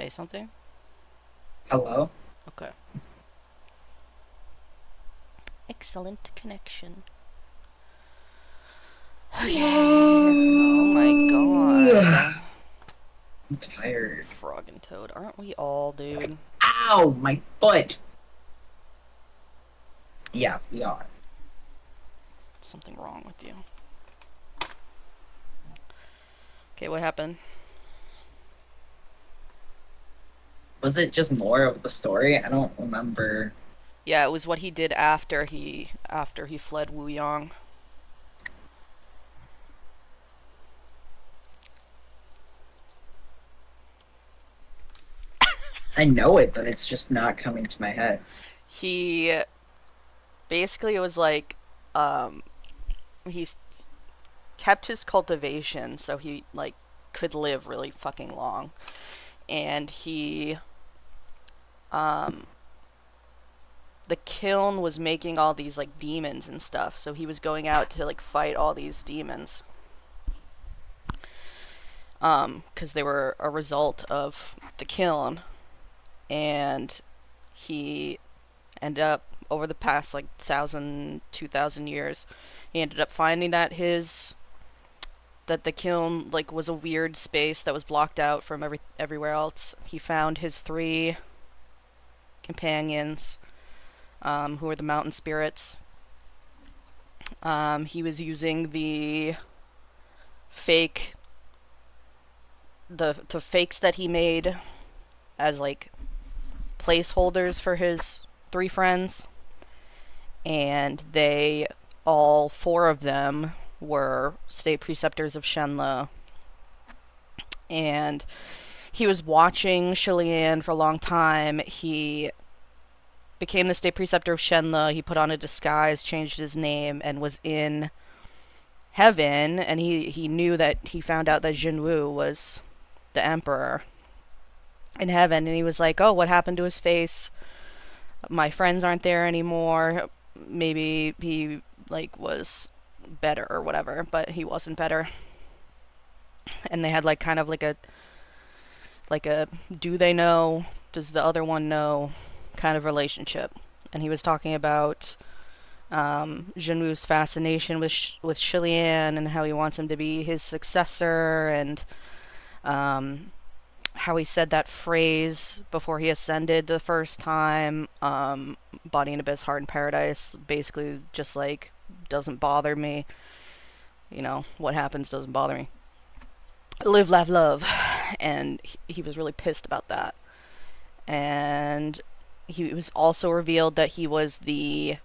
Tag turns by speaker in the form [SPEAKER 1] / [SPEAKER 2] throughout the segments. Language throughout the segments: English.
[SPEAKER 1] say something?
[SPEAKER 2] Hello?
[SPEAKER 1] Okay. Excellent connection. Okay. Oh my god.
[SPEAKER 2] I'm tired.
[SPEAKER 1] Frog and Toad. Aren't we all, dude?
[SPEAKER 2] Ow! My foot! Yeah, we are.
[SPEAKER 1] Something wrong with you. Okay, what happened?
[SPEAKER 2] Was it just more of the story? I don't remember.
[SPEAKER 1] Yeah, it was what he did after he fled Wu Yang.
[SPEAKER 2] I know it, but it's just not coming to my head.
[SPEAKER 1] He basically it was like um he's kept his cultivation so he like could live really fucking long. And he um the kiln was making all these like demons and stuff, so he was going out to like fight all these demons. Because they were a result of the kiln, and he ended up over the past like 1,000, 2,000 years, he ended up finding that the kiln like was a weird space that was blocked out from everywhere else. He found his three companions, who were the mountain spirits. He was using fake the fakes that he made as like placeholders for his three friends, and they all four of them were state preceptors of Shenle, and he was watching Shilian for a long time. He became the state preceptor of Shenle. He put on a disguise, changed his name, and was in heaven. And he knew that he found out that Jinwu was the emperor in heaven, and he was like, "Oh, what happened to his face? My friends aren't there anymore. Maybe he like was better or whatever," but he wasn't better. And they had like kind of like a do they know? Does the other one know? Kind of relationship. And he was talking about Jinwoo's fascination with Shilian and how he wants him to be his successor, and how he said that phrase before he ascended the first time, body and abyss, heart in paradise, basically just like doesn't bother me. You know, what happens doesn't bother me. Live, laugh, love. And he was really pissed about that. And he was also revealed that he was the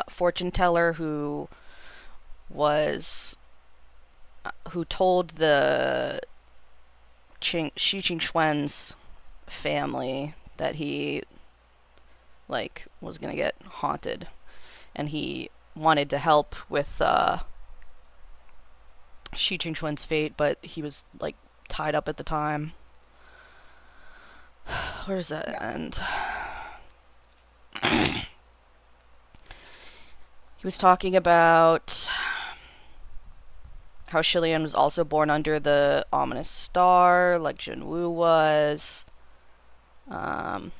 [SPEAKER 1] fortune teller was who told the Xi Qingxuan's family that he like was gonna get haunted, and he wanted to help with Xi Qingxuan's fate, but he was like tied up at the time. Where does that
[SPEAKER 2] Yeah.
[SPEAKER 1] end? He was talking about how Shilian was also born under the ominous star, like Jinwu was. Um,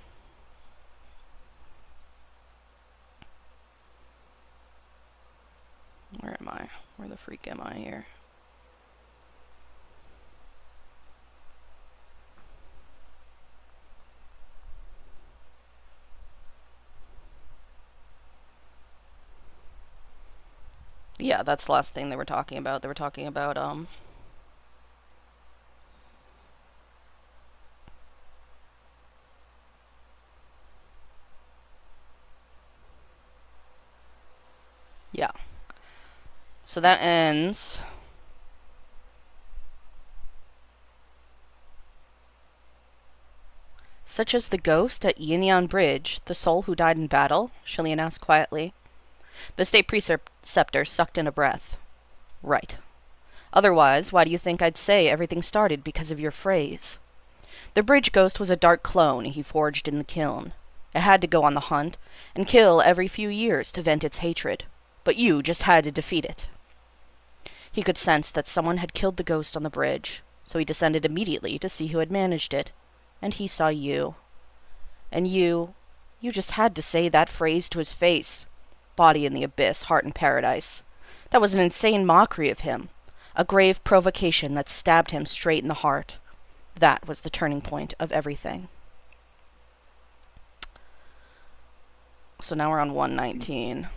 [SPEAKER 1] where am I? Where the freak am I here? Yeah, that's the last thing they were talking about. They were talking about yeah. So that ends. Such as the ghost at Yinyan Bridge, the soul who died in battle? Shillian asked quietly. The state preceptor sucked in a breath. Right. Otherwise, why do you think I'd say everything started because of your phrase? The bridge ghost was a dark clone he forged in the kiln. It had to go on the hunt and kill every few years to vent its hatred. But you just had to defeat it. He could sense that someone had killed the ghost on the bridge. So he descended immediately to see who had managed it, and he saw you. And you just had to say that phrase to his face. Body in the abyss, heart in paradise. That was an insane mockery of him. A grave provocation that stabbed him straight in the heart. That was the turning point of everything. So now we're on 119.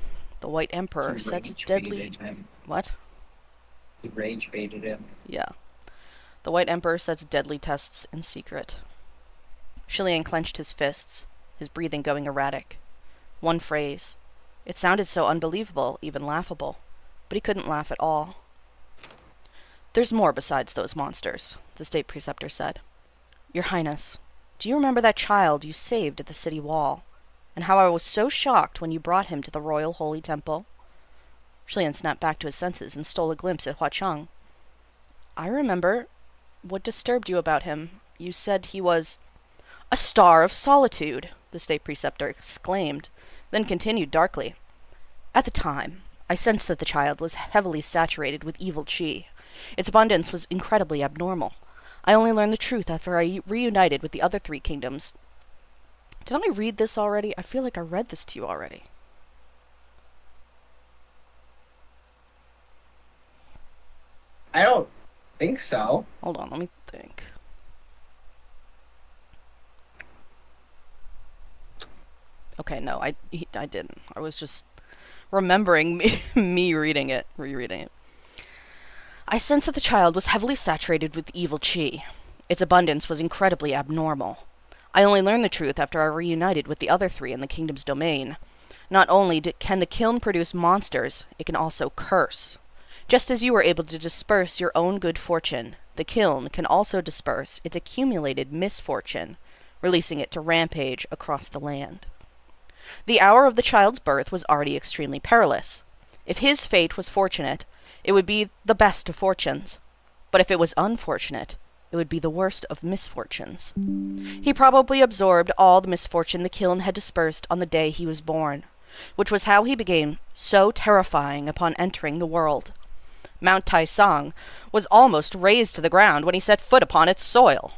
[SPEAKER 1] The White Emperor sets deadly... What?
[SPEAKER 2] He rage baited him.
[SPEAKER 1] Yeah. The White Emperor sets deadly tests in secret. Shilian clenched his fists, his breathing going erratic. One phrase. It sounded so unbelievable, even laughable. But he couldn't laugh at all. There's more besides those monsters, the State Preceptor said. Your Highness, do you remember that child you saved at the city wall? And how I was so shocked when you brought him to the royal holy temple? Shilian snapped back to his senses and stole a glimpse at Hua Cheng. I remember. What disturbed you about him? You said he was... A star of solitude, the State Preceptor exclaimed, then continued darkly. At the time, I sensed that the child was heavily saturated with evil chi. Its abundance was incredibly abnormal. I only learned the truth after I reunited with the other three kingdoms. Did I read this already? I feel like I read this to you already.
[SPEAKER 2] I don't think so.
[SPEAKER 1] Hold on, let me think. Okay, no, I didn't. I was just remembering me reading it, rereading it. I sensed that the child was heavily saturated with evil chi. Its abundance was incredibly abnormal. I only learned the truth after I reunited with the other three in the kingdom's domain. Not only can the kiln produce monsters, it can also curse. Just as you were able to disperse your own good fortune, the kiln can also disperse its accumulated misfortune, releasing it to rampage across the land. The hour of the child's birth was already extremely perilous. If his fate was fortunate, it would be the best of fortunes. But if it was unfortunate, it would be the worst of misfortunes. He probably absorbed all the misfortune the kiln had dispersed on the day he was born, which was how he became so terrifying upon entering the world. Mount Tai Song was almost razed to the ground when he set foot upon its soil.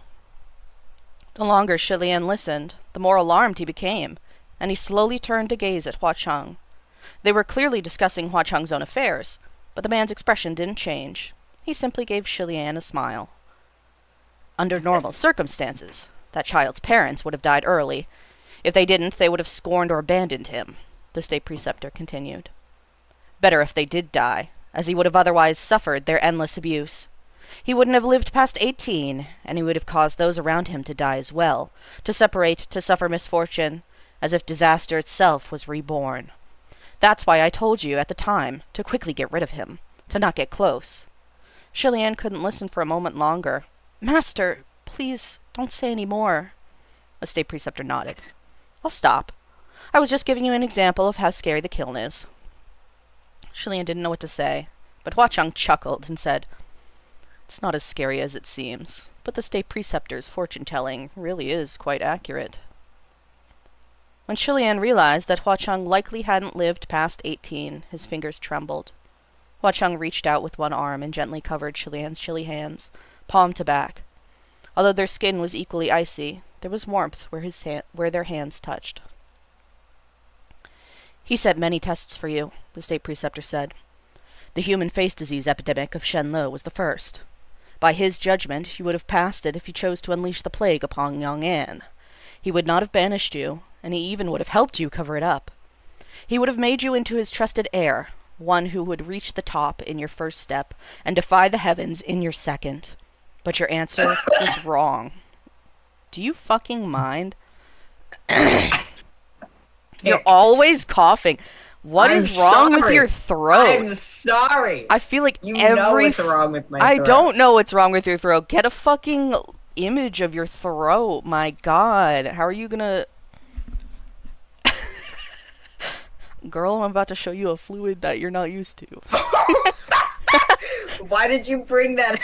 [SPEAKER 1] The longer Shilian listened, the more alarmed he became, and he slowly turned to gaze at Hua Cheng. They were clearly discussing Hua Cheng's own affairs, but the man's expression didn't change. He simply gave Shilian a smile. Under normal circumstances, that child's parents would have died early. If they didn't, they would have scorned or abandoned him, the State Preceptor continued. Better if they did die, as he would have otherwise suffered their endless abuse. He wouldn't have lived past 18, and he would have caused those around him to die as well, to separate, to suffer misfortune, as if disaster itself was reborn. That's why I told you at the time to quickly get rid of him, to not get close. Shilian couldn't listen for a moment longer. Master, please, don't say any more. The State Preceptor nodded. I'll stop. I was just giving you an example of how scary the kiln is. Shilian didn't know what to say, but Hua Cheng chuckled and said, It's not as scary as it seems, but the State Preceptor's fortune-telling really is quite accurate. When Shilian realized that Hua Cheng likely hadn't lived past 18, his fingers trembled. Hua Cheng reached out with one arm and gently covered Shilian's chilly hands, palm to back. Although their skin was equally icy, there was warmth where their hands touched. He set many tests for you, the State Preceptor said. The human face disease epidemic of Shenle was the first. By his judgment, you would have passed it if you chose to unleash the plague upon young Anne. He would not have banished you, and he even would have helped you cover it up. He would have made you into his trusted heir, one who would reach the top in your first step and defy the heavens in your second. But your answer was wrong. Do you fucking mind? You're always coughing. What is wrong with your throat?
[SPEAKER 2] I'm sorry.
[SPEAKER 1] I feel like
[SPEAKER 2] you know what's wrong with my throat.
[SPEAKER 1] I don't know what's wrong with your throat. Get a fucking image of your throat. My God. How are you gonna... Girl, I'm about to show you a fluid that you're not used to.
[SPEAKER 2] Why did you bring that?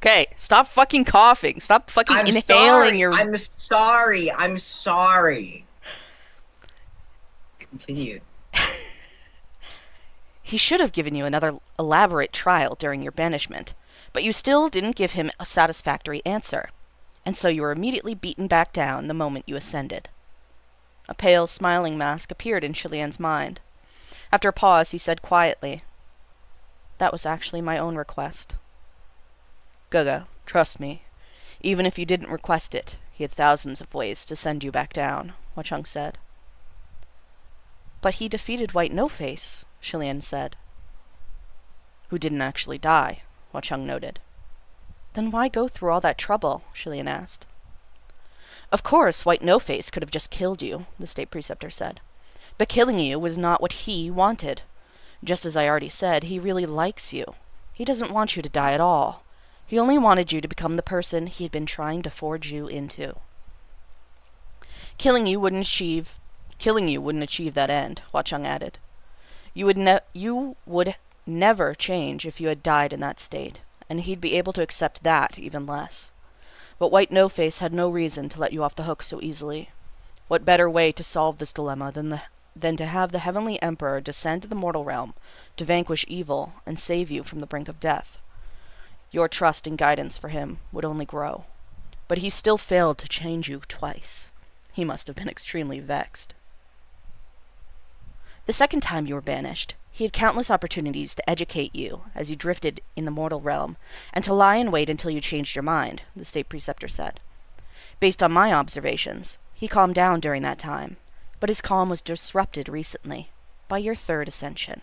[SPEAKER 1] Okay, stop fucking coughing. Stop fucking inhaling your...
[SPEAKER 2] I'm sorry. I'm sorry. Continue.
[SPEAKER 1] He should have given you another elaborate trial during your banishment, but you still didn't give him a satisfactory answer, and so you were immediately beaten back down the moment you ascended. A pale, smiling mask appeared in Shilian's mind. After a pause, he said quietly, "That was actually my own request." "Guga, trust me. Even if you didn't request it, he had thousands of ways to send you back down," Huacheng said. "But he defeated White No-Face," Shilian said. "Who didn't actually die," Huacheng noted. "Then why go through all that trouble?" Shilian asked. "Of course, White No-Face could have just killed you," the State Preceptor said. "But killing you was not what he wanted. Just as I already said, he really likes you. He doesn't want you to die at all. He only wanted you to become the person he had been trying to forge you into." Killing you wouldn't achieve that end," Huacheng added. You would never change if you had died in that state, and he'd be able to accept that even less. But White No-Face had no reason to let you off the hook so easily. What better way to solve this dilemma than to have the Heavenly Emperor descend to the mortal realm to vanquish evil and save you from the brink of death? Your trust and guidance for him would only grow. But he still failed to change you twice. He must have been extremely vexed. The second time you were banished, he had countless opportunities to educate you as you drifted in the mortal realm, and to lie in wait until you changed your mind, the State Preceptor said. Based on my observations, he calmed down during that time, but his calm was disrupted recently by your third ascension.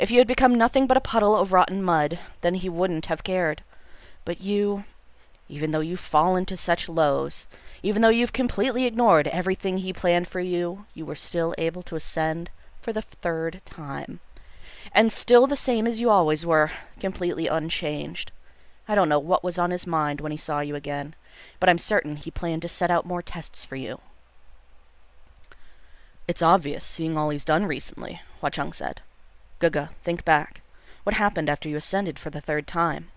[SPEAKER 1] If you had become nothing but a puddle of rotten mud, then he wouldn't have cared. But you, even though you've fallen to such lows, even though you've completely ignored everything he planned for you, you were still able to ascend for the third time. And still the same as you always were, completely unchanged. I don't know what was on his mind when he saw you again, but I'm certain he planned to set out more tests for you. "It's obvious, seeing all he's done recently," Huacheng said. "Guga, think back. What happened after you ascended for the third time?"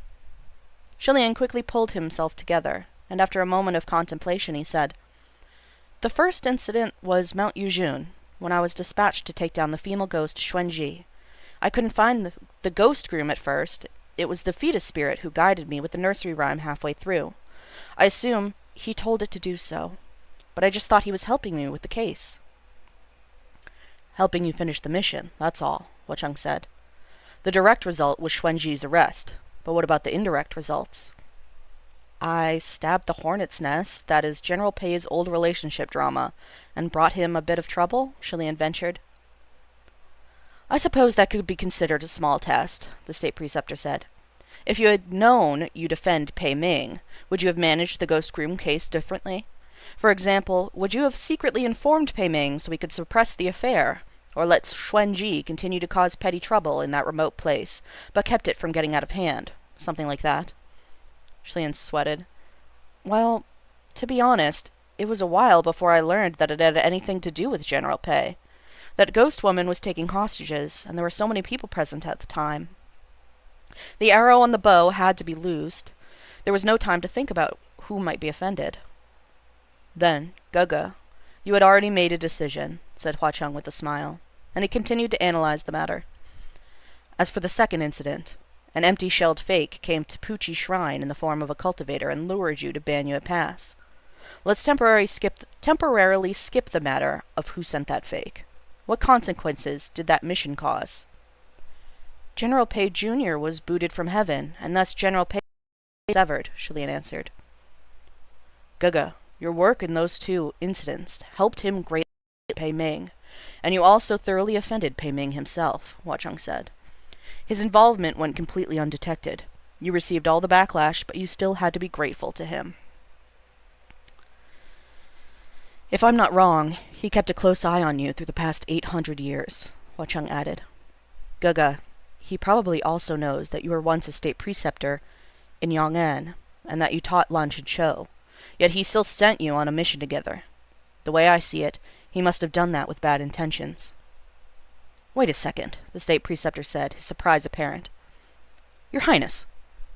[SPEAKER 1] Shilian quickly pulled himself together, and after a moment of contemplation he said, "The first incident was Mount Yujun, when I was dispatched to take down the female ghost Xuanji. I couldn't find the ghost groom at first. It was the fetus spirit who guided me with the nursery rhyme halfway through. I assume he told it to do so, but I just thought he was helping me with the case." "Helping you finish the mission, that's all," Huacheng said. "The direct result was Xuanji's arrest, but what about the indirect results?" "I stabbed the hornet's nest, that is General Pei's old relationship drama, and brought him a bit of trouble," Shilian ventured. "I suppose that could be considered a small test," the State Preceptor said. "If you had known you'd offend Pei Ming, would you have managed the Ghost Groom case differently? For example, would you have secretly informed Pei Ming so we could suppress the affair, or let Xuanji continue to cause petty trouble in that remote place, but kept it from getting out of hand? Something like that?" Shilian sweated. "Well, to be honest, it was a while before I learned that it had anything to do with General Pei. That ghost woman was taking hostages, and there were so many people present at the time. The arrow on the bow had to be loosed. There was no time to think about who might be offended." "Then, Guga, you had already made a decision," said Huacheng with a smile, and he continued to analyze the matter. "As for the second incident, an empty-shelled fake came to Puchi Shrine in the form of a cultivator and lured you to Banyu Pass. Let's temporarily skip the matter of who sent that fake. What consequences did that mission cause?" "General Pei Jr. was booted from heaven, and thus General Pei severed," Shilian answered. "Guga, your work in those two incidents helped him greatly with Pei Ming, and you also thoroughly offended Pei Ming himself," Huacheng said. "His involvement went completely undetected. You received all the backlash, but you still had to be grateful to him. If I'm not wrong, he kept a close eye on you through the past 800 years, Huacheng added. Guga, he probably also knows that you were once a state preceptor in Yong'an, and that you taught Lan Shou, yet he still sent you on a mission together. The way I see it, he must have done that with bad intentions." "Wait a second," the state preceptor said, his surprise apparent. "Your Highness,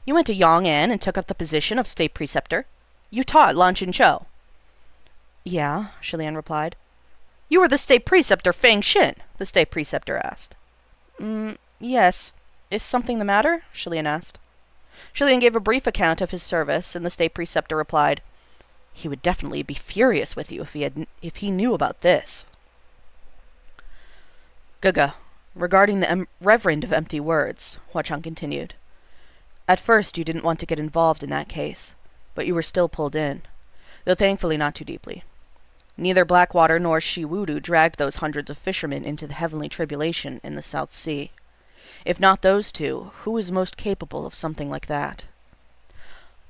[SPEAKER 1] you went to Yong'an and took up the position of state preceptor? You taught Lan Shou?" "Yeah," Shilian replied. "You were the state preceptor Feng Xin?" the state preceptor asked. Yes. Is something the matter? Shilian asked. Shilian gave a brief account of his service, and the state preceptor replied, "He would definitely be furious with you if he knew about this." Gaga, regarding the Reverend of Empty Words, Huachang continued. At first you didn't want to get involved in that case, but you were still pulled in, though thankfully not too deeply. Neither Blackwater nor Shiwudu dragged those hundreds of fishermen into the heavenly tribulation in the South Sea. If not those two, who is most capable of something like that?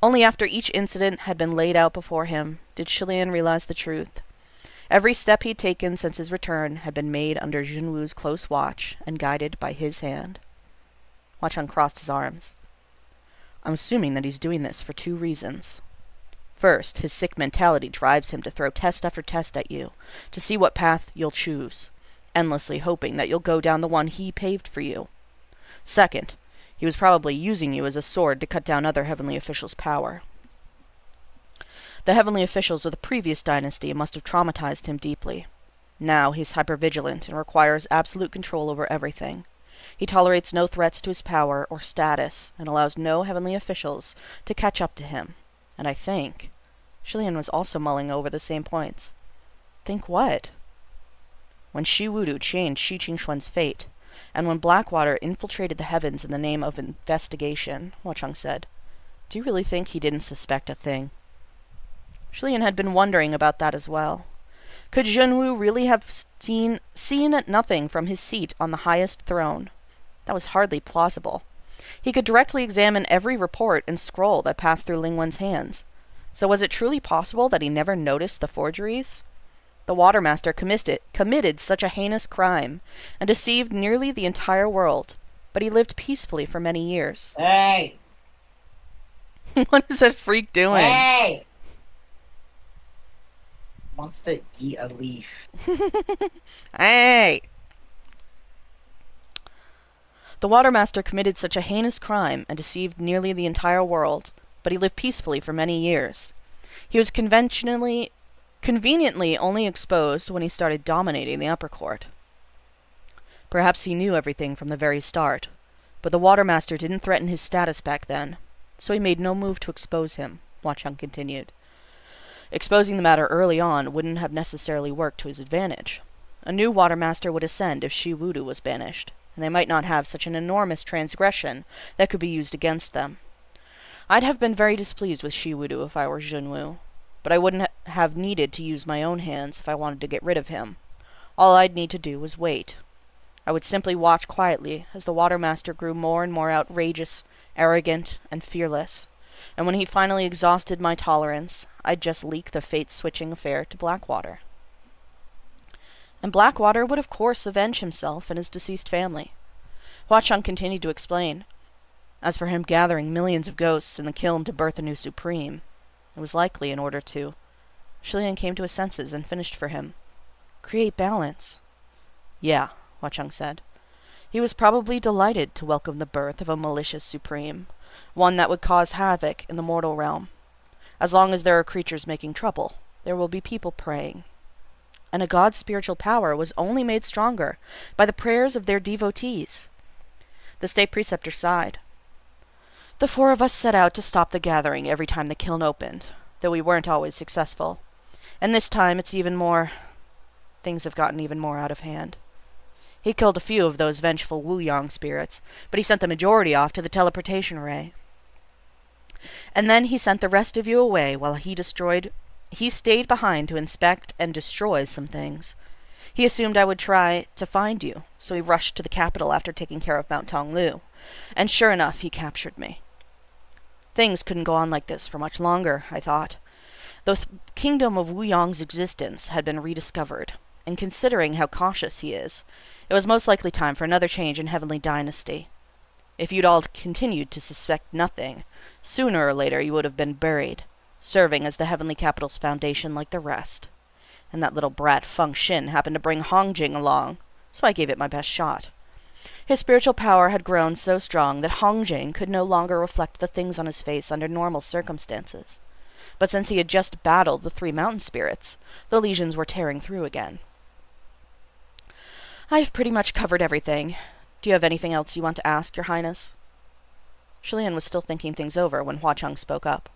[SPEAKER 1] Only after each incident had been laid out before him did Shilian realize the truth. Every step he'd taken since his return had been made under Junwu's close watch and guided by his hand. Huachang crossed his arms. I'm assuming that he's doing this for two reasons. First, his sick mentality drives him to throw test after test at you, to see what path you'll choose, endlessly hoping that you'll go down the one he paved for you. Second, he was probably using you as a sword to cut down other heavenly officials' power. The heavenly officials of the previous dynasty must have traumatized him deeply. Now he's hypervigilant and requires absolute control over everything. He tolerates no threats to his power or status, and allows no heavenly officials to catch up to him. And I think... Shilian was also mulling over the same points. Think what? When Shiwudu changed Shi Qingxuan's fate, and when Blackwater infiltrated the heavens in the name of investigation, Huachang said, do you really think he didn't suspect a thing? Shilian had been wondering about that as well. Could Junwu really have seen nothing from his seat on the highest throne? That was hardly plausible. He could directly examine every report and scroll that passed through Lingwen's hands. So was it truly possible that he never noticed the forgeries? The Watermaster committed such a heinous crime, and deceived nearly the entire world, but he lived peacefully for many years.
[SPEAKER 2] Hey!
[SPEAKER 1] What is that freak doing?
[SPEAKER 2] Hey! Wants to eat a leaf.
[SPEAKER 1] Hey! The Watermaster committed such a heinous crime and deceived nearly the entire world, but he lived peacefully for many years. He was conveniently only exposed when he started dominating the upper court. Perhaps he knew everything from the very start, but the Watermaster didn't threaten his status back then, so he made no move to expose him, Huachang continued. Exposing the matter early on wouldn't have necessarily worked to his advantage. A new Watermaster would ascend if Shiwudu was banished, and they might not have such an enormous transgression that could be used against them. I'd have been very displeased with Shiwudu if I were Junwu, but I wouldn't have needed to use my own hands if I wanted to get rid of him. All I'd need to do was wait. I would simply watch quietly as the Watermaster grew more and more outrageous, arrogant, and fearless, and when he finally exhausted my tolerance, I'd just leak the fate-switching affair to Blackwater. And Blackwater would of course avenge himself and his deceased family. Huachang continued to explain. As for him gathering millions of ghosts in the kiln to birth a new supreme, it was likely in order to... Shilian came to his senses and finished for him. Create balance. Yeah, Huachang said. He was probably delighted to welcome the birth of a malicious supreme, one that would cause havoc in the mortal realm. As long as there are creatures making trouble, there will be people praying. And a god's spiritual power was only made stronger by the prayers of their devotees. The state preceptor sighed. The four of us set out to stop the gathering every time the kiln opened, though we weren't always successful. And this time things have gotten even more out of hand. He killed a few of those vengeful Wu-Yang spirits, but he sent the majority off to the teleportation ray. And then he sent the rest of you away while he stayed behind to inspect and destroy some things. He assumed I would try to find you, so he rushed to the capital after taking care of Mount Tonglu. And sure enough, he captured me. Things couldn't go on like this for much longer, I thought. The kingdom of Wu-Yang's existence had been rediscovered, and considering how cautious he is, it was most likely time for another change in Heavenly Dynasty. If you'd all continued to suspect nothing, sooner or later you would have been buried, serving as the Heavenly Capital's foundation like the rest. And that little brat Feng Xin happened to bring Hongjing along, so I gave it my best shot. His spiritual power had grown so strong that Hongjing could no longer reflect the things on his face under normal circumstances. But since he had just battled the 3 mountain spirits, the lesions were tearing through again. I've pretty much covered everything. Do you have anything else you want to ask, Your Highness? Shilian was still thinking things over when Hua Cheng spoke up.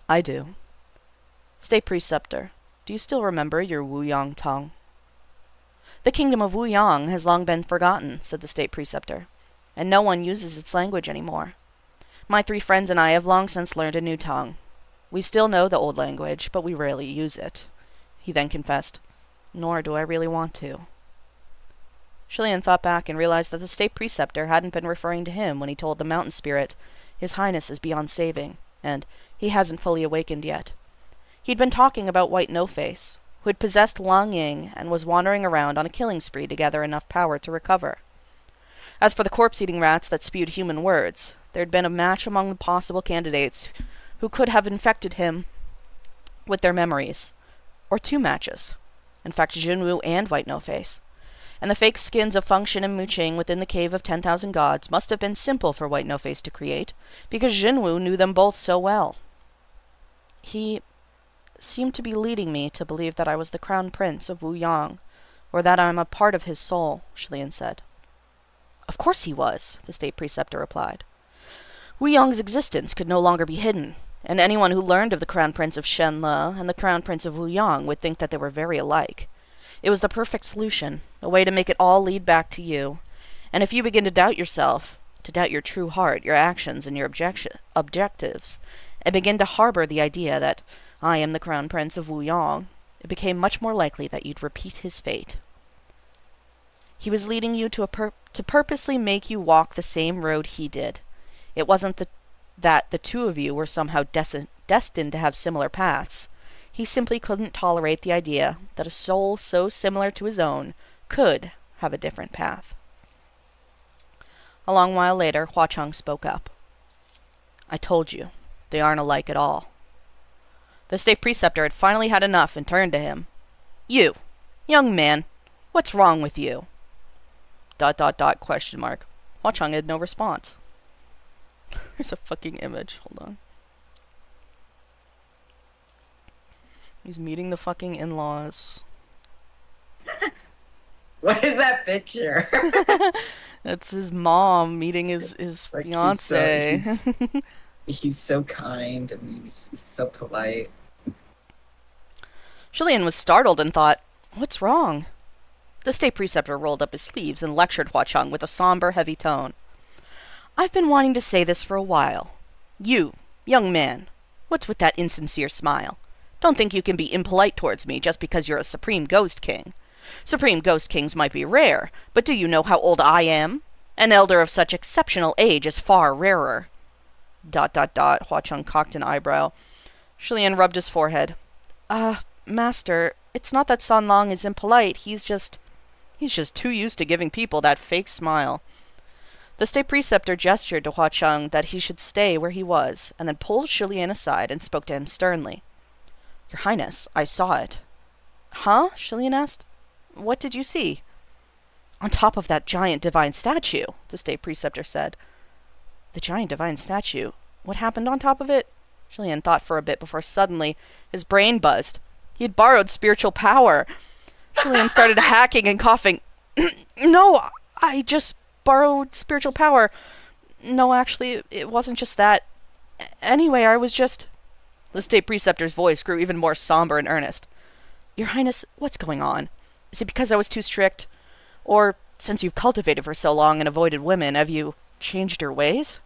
[SPEAKER 1] I do. State Preceptor, do you still remember your Wu-Yang tongue? The kingdom of Wu-Yang has long been forgotten, said the State Preceptor, and no one uses its language anymore. My 3 friends and I have long since learned a new tongue. We still know the old language, but we rarely use it. He then confessed, nor do I really want to. Shilian thought back and realized that the State Preceptor hadn't been referring to him when he told the Mountain Spirit, His Highness is beyond saving, and he hasn't fully awakened yet. He'd been talking about White No-Face, who had possessed Lang Ying and was wandering around on a killing spree to gather enough power to recover. As for the corpse-eating rats that spewed human words, there had been a match among the possible candidates who could have infected him with their memories. Or 2 matches. In fact, Jinwu and White No-Face. And the fake skins of Fengxian and Muqing within the Cave of 10,000 Gods must have been simple for White No-Face to create, because Jinwu knew them both so well. He seemed to be leading me to believe that I was the Crown Prince of Wu-Yang, or that I am a part of his soul, Shilian said. Of course he was, the State Preceptor replied. Wu-Yang's existence could no longer be hidden, and anyone who learned of the Crown Prince of Shenle and the Crown Prince of Wu-Yang would think that they were very alike. It was the perfect solution, a way to make it all lead back to you. And if you begin to doubt yourself, to doubt your true heart, your actions, and your objectives, and begin to harbor the idea that I am the Crown Prince of Wu-Yang, it became much more likely that you'd repeat his fate. He was leading you to purposely make you walk the same road he did. It wasn't that the 2 of you were somehow destined to have similar paths. He simply couldn't tolerate the idea that a soul so similar to his own could have a different path. A long while later, Hua Cheng spoke up. I told you, they aren't alike at all. The State Preceptor had finally had enough and turned to him. You, young man, what's wrong with you? ... question mark. Hua Cheng had no response. There's a fucking image. Hold on. He's meeting the fucking in-laws.
[SPEAKER 2] What is that picture?
[SPEAKER 1] That's his mom meeting his
[SPEAKER 2] Like,
[SPEAKER 1] fiance.
[SPEAKER 2] He's so kind and he's so polite.
[SPEAKER 1] Shilian was startled and thought, what's wrong? The State Preceptor rolled up his sleeves and lectured Hua Cheng with a somber, heavy tone. I've been wanting to say this for a while. You, young man, what's with that insincere smile? Don't think you can be impolite towards me just because you're a Supreme Ghost King. Supreme Ghost Kings might be rare, but do you know how old I am? An elder of such exceptional age is far rarer. ... Hua Cheng cocked an eyebrow. Shilian rubbed his forehead. Master, it's not that San Lang is impolite, he's just too used to giving people that fake smile. The State Preceptor gestured to Hua Cheng that he should stay where he was, and then pulled Shilian aside and spoke to him sternly. Your Highness, I saw it. Huh? Shilian asked. What did you see? On top of that giant divine statue, the State Preceptor said. The giant divine statue? What happened on top of it? Shilian thought for a bit before suddenly his brain buzzed. He had borrowed spiritual power. Shilian started hacking and coughing. No, I just borrowed spiritual power. No, actually, it wasn't just that. Anyway, I was just... The State Preceptor's voice grew even more somber and earnest. Your Highness, what's going on? Is it because I was too strict? Or, since you've cultivated for so long and avoided women, have you changed your ways?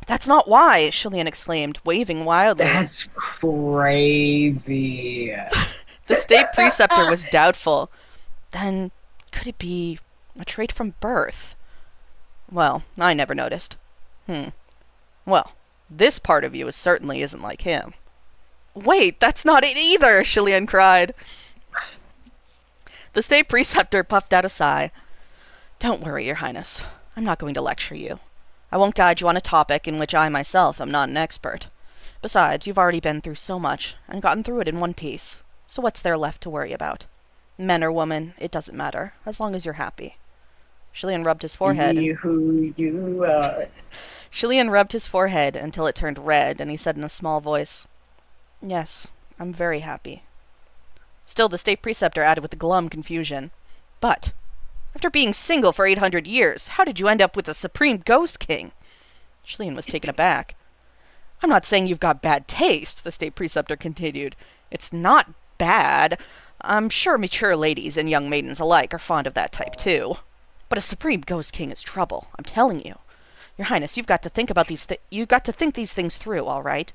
[SPEAKER 1] That's not why, Shilian exclaimed, waving wildly.
[SPEAKER 2] That's crazy.
[SPEAKER 1] The State Preceptor was doubtful. Then, could it be a trait from birth? Well, I never noticed. Well, this part of you certainly isn't like him. Wait, that's not it either, Shilian cried. The State Preceptor puffed out a sigh. Don't worry, Your Highness. I'm not going to lecture you. I won't guide you on a topic in which I myself am not an expert. Besides, you've already been through so much, and gotten through it in one piece. So what's there left to worry about? Men or women, it doesn't matter, as long as you're happy. Shilian rubbed his forehead.
[SPEAKER 2] Be who you are.
[SPEAKER 1] Shilian rubbed his forehead until it turned red, and he said in a small voice, Yes, I'm very happy. Still, the State Preceptor added with glum confusion, But After being single for 800 years, how did you end up with the Supreme Ghost King? Schlian was taken aback. I'm not saying you've got bad taste, the state preceptor continued. It's not bad. I'm sure mature ladies and young maidens alike are fond of that type too. But a Supreme Ghost King is trouble, I'm telling you. Your Highness, you've got to think about you've got to think these things through, all right?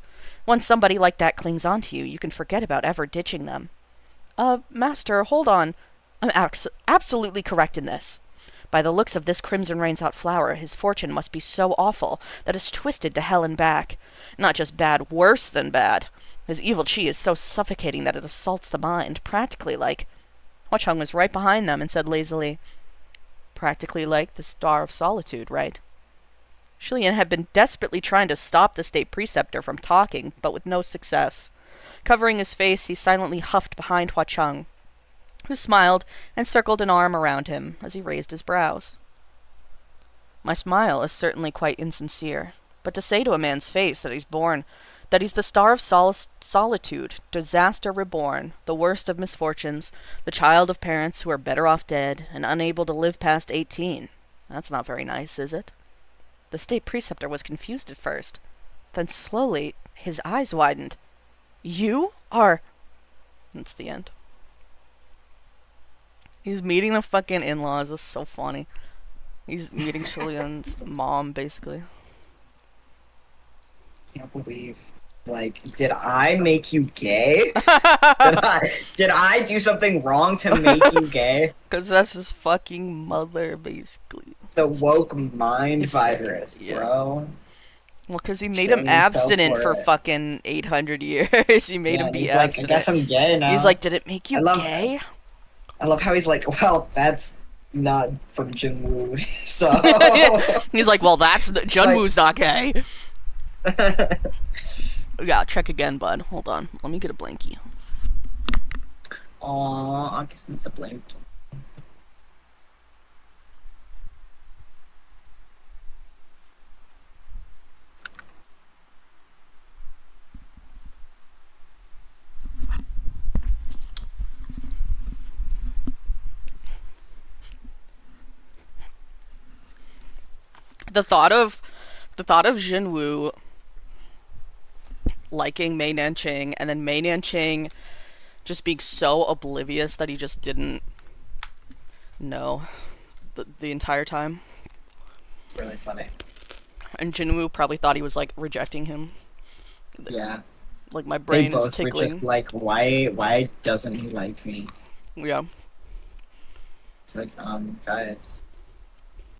[SPEAKER 1] Once somebody like that clings onto you, you can forget about ever ditching them. Master, hold on. I'm absolutely correct in this. By the looks of this Crimson Rains-out flower, his fortune must be so awful that it's twisted to hell and back. Not just bad, worse than bad. His evil chi is so suffocating that it assaults the mind, practically like... Huacheng was right behind them and said lazily, practically like the Star of Solitude, right? Shilian had been desperately trying to stop the state preceptor from talking, but with no success. Covering his face, he silently huffed behind Huacheng, who smiled and circled an arm around him as he raised his brows. My smile is certainly quite insincere, but to say to a man's face that he's the Star of Solitude, disaster reborn, the worst of misfortunes, the child of parents who are better off dead and unable to live past 18, that's not very nice, is it? The state preceptor was confused at first. Then slowly, his eyes widened. You are... That's the end. He's meeting the fucking in-laws. It's so funny. He's meeting Shilian's mom, basically.
[SPEAKER 2] I can't believe. Like, did I make you gay? Did I do something wrong to make you gay?
[SPEAKER 1] Because that's his fucking mother, basically.
[SPEAKER 2] The woke mind
[SPEAKER 1] He's
[SPEAKER 2] virus,
[SPEAKER 1] sick, yeah.
[SPEAKER 2] bro.
[SPEAKER 1] Well, because he made him abstinent for fucking 800 years. He made him be
[SPEAKER 2] he's
[SPEAKER 1] abstinent.
[SPEAKER 2] Like, I guess I'm gay now.
[SPEAKER 1] He's like, did it make you gay?
[SPEAKER 2] I love how he's like, well, that's not from Jinwoo, so...
[SPEAKER 1] He's like, well, Junwoo's not gay. Yeah, check again, bud. Hold on. Let me get a blankie.
[SPEAKER 2] Aww, I guess it's a blankie.
[SPEAKER 1] The thought of Jinwoo liking Mei Nanqing and then Mei Nanqing just being so oblivious that he just didn't know the entire time.
[SPEAKER 2] Really funny.
[SPEAKER 1] And Jinwoo probably thought he was like rejecting him.
[SPEAKER 2] Yeah.
[SPEAKER 1] Like my brain is
[SPEAKER 2] Were
[SPEAKER 1] tickling.
[SPEAKER 2] just like, why doesn't he like me?
[SPEAKER 1] Yeah.
[SPEAKER 2] It's like, guys.